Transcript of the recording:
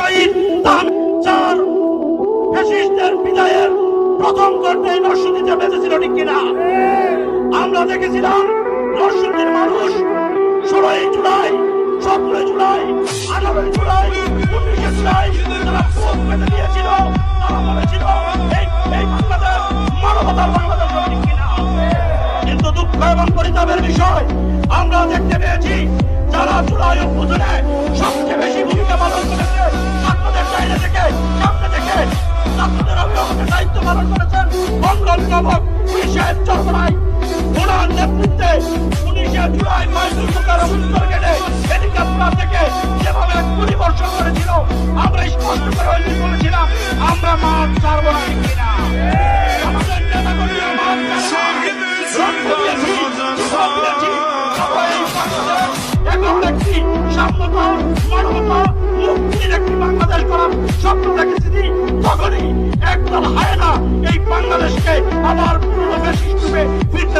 শহীদ চার ফ্যাসিস্টদের বিদায়ের প্রথম ঘটে নরসিংদীতে বেঁচেছিল, ঠিক কিনা? আমরা দেখেছিলাম নরসিংদীর মানুষ 16 জুলাই, 17 জুলাই, 18 জুলাই, 19 জুলাই তারা ভোট পেতে দিয়েছিল। তারা বলেছিল এই বাংলাদেশ মানবতার বাংলাদেশ, ঠিক কিনা? কিন্তু দুঃখ এবং পরিতাপের বিষয় আমরা দেখতে পেয়েছি যারা জুলাই অভ্যুত্থানে সবচেয়ে বেশি ভূমিকা পালন করেছে, ছাত্রদের বাইরে থেকে সামনে থেকে ছাত্রদের অভিভাবকের দায়িত্ব পালন করেছেন অঙ্গনগমক পুলিশের চরমরাই ওনার নেতৃত্বে 19 জুলাই মাইজুর সরকার উত্তর গেটে হেলিকপ্টার থেকে যেভাবে এক পরিবর্তন করেছিল, আমরা স্পষ্ট করে বলেছিলাম আমরা মাঠ ছাড়বো না, ঠিক কিনা? আমাদের নেতাকর্মীরা মাঠ ছাড়বে না। রক্ত দিয়েছি, জীবন দিয়েছি, সবাই বাংলাদেশ এখন একটি স্বাধীনতা, মানবতা, মুক্তির একটি বাংলাদেশ করার স্বপ্ন দেখেছি। তখনই একদল হায়না এই বাংলাদেশকে আবার পুরনো ফ্যাসিস্ট রূপে ফিরতে